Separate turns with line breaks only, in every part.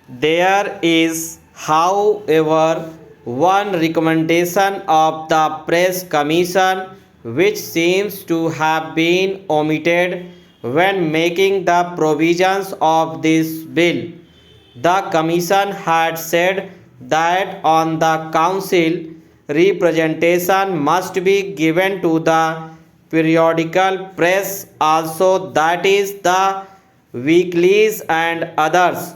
There is, however, one recommendation of the Press Commission which seems to have been omitted when making the provisions of this bill. The Commission had said that on the Council, representation must be given to the periodical press also, that is, the weeklies and others.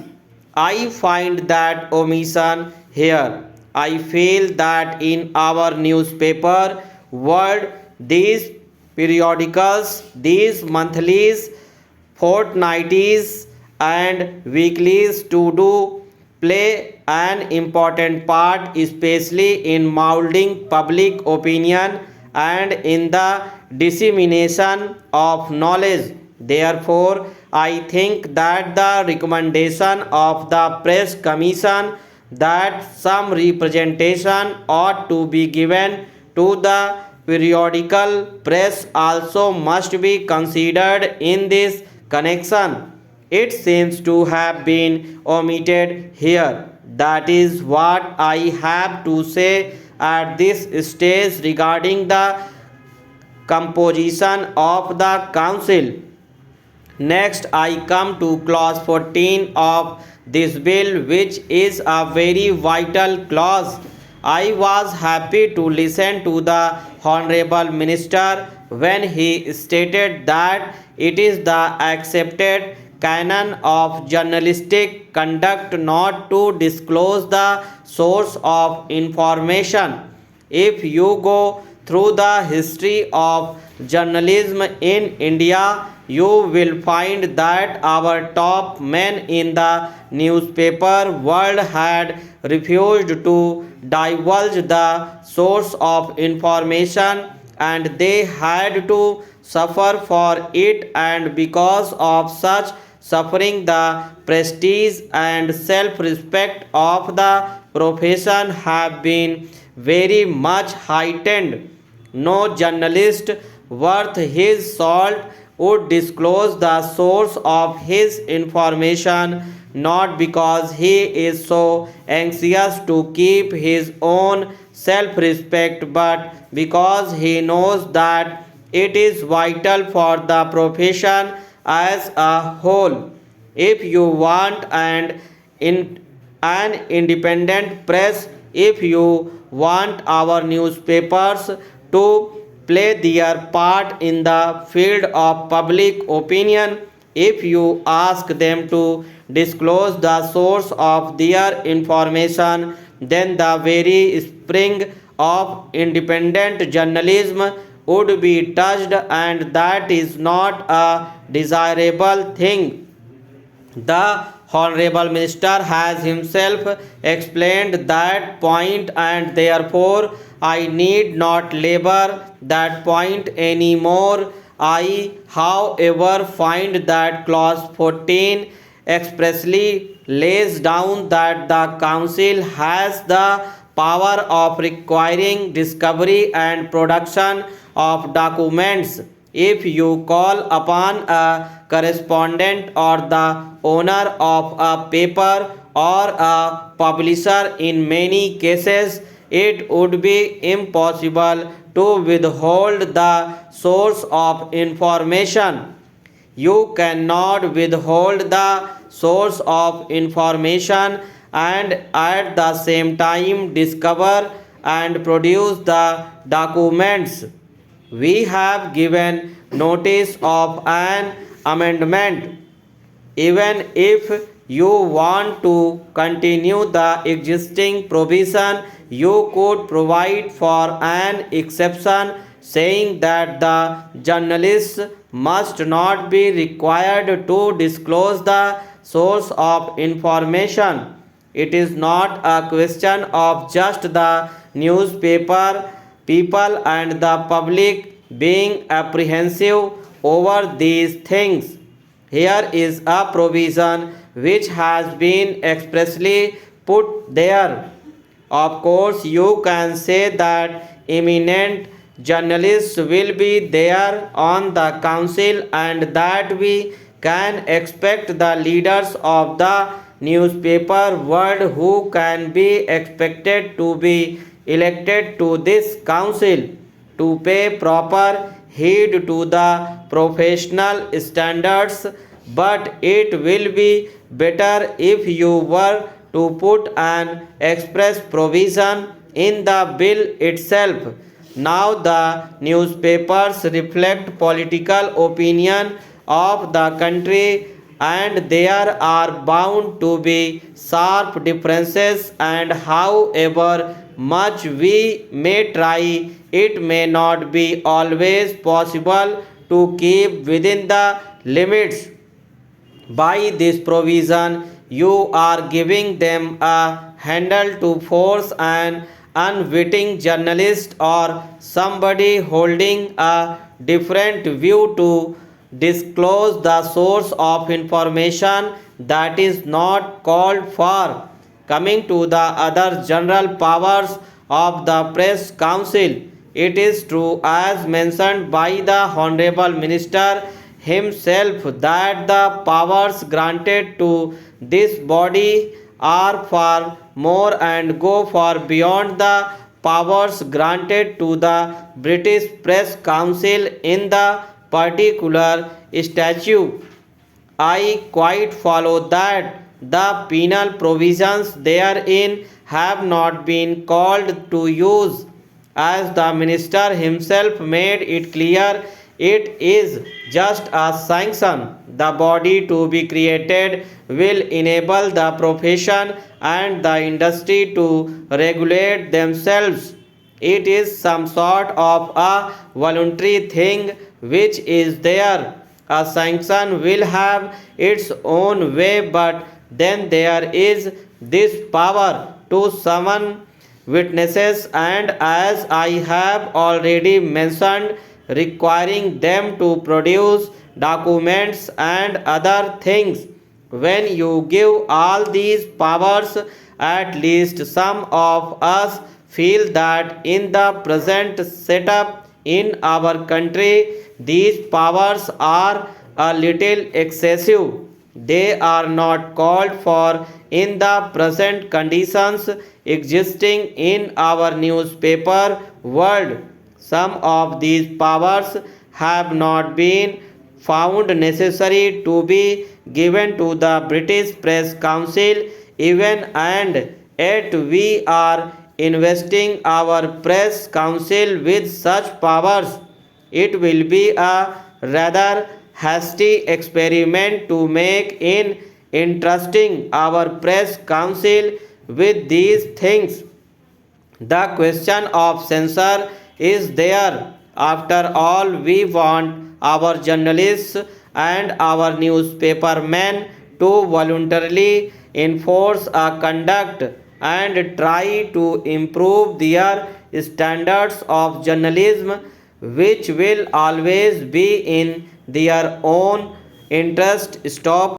I find that omission here. I feel that in our newspaper world, these periodicals, these monthlies, fortnightlies, and weeklies to do play an important part, especially in molding public opinion and in the dissemination of knowledge. Therefore, I think that the recommendation of the Press Commission that some representation ought to be given to the periodical press also must be considered in this connection. It seems to have been omitted here. That is what I have to say at this stage regarding the composition of the council. Next, I come to clause 14 of this bill, which is a very vital clause. I was happy to listen to the Honorable Minister when he stated that it is the accepted canon of journalistic conduct not to disclose the source of information. If you go through the history of journalism in India, you will find that our top men in the newspaper world had refused to divulge the source of information, and they had to suffer for it, and because of such suffering the prestige and self-respect of the profession have been very much heightened. No journalist worth his salt would disclose the source of his information, not because he is so anxious to keep his own self respect, but because he knows that it is vital for the profession as a whole. If you want in an independent press, if you want our newspapers to play their part in the field of public opinion, if you ask them to disclose the source of their information, then the very spring of independent journalism would be touched, and that is not a desirable thing. The Honorable Minister has himself explained that point, and therefore I need not labor that point any more. I, however, find that clause 14 expressly lays down that the Council has the power of requiring discovery and production of documents. If you call upon a correspondent or the owner of a paper or a publisher, in many cases it would be impossible to withhold the source of information. You cannot withhold the source of information and at the same time discover and produce the documents. We have given notice of an amendment. Even if you want to continue the existing provision, you could provide for an exception saying that the journalists must not be required to disclose the source of information. It is not a question of just the newspaper people and the public being apprehensive over these things. Here is a provision which has been expressly put there. Of course, you can say that eminent journalists will be there on the council and that we can expect the leaders of the newspaper world who can be expected to be elected to this council to pay proper heed to the professional standards, but it will be better if you were to put an express provision in the bill itself. Now the newspapers reflect political opinion of the country, and there are bound to be sharp differences, and however much we may try, it may not be always possible to keep within the limits. By this provision, you are giving them a handle to force an unwitting journalist or somebody holding a different view to disclose the source of information that is not called for. Coming to the other general powers of the Press Council, it is true, as mentioned by the Honorable Minister himself, that the powers granted to this body are far more and go far beyond the powers granted to the British Press Council in the particular statute. I quite follow that the penal provisions therein have not been called to use. As the minister himself made it clear, it is just a sanction. The body to be created will enable the profession and the industry to regulate themselves. It is some sort of a voluntary thing which is there. A sanction will have its own way, but then there is this power to summon witnesses, and as I have already mentioned, requiring them to produce documents and other things. When you give all these powers, at least some of us feel that in the present setup in our country, these powers are a little excessive. They are not called for in the present conditions existing in our newspaper world. Some of these powers have not been found necessary to be given to the British Press Council even, and yet we are investing our press council with such powers. It will be a rather hasty experiment to make in entrusting our press council with these things. The question of censor is there. After all, we want our journalists and our newspaper men to voluntarily enforce a conduct and try to improve their standards of journalism, which will always be in their own interest. Stop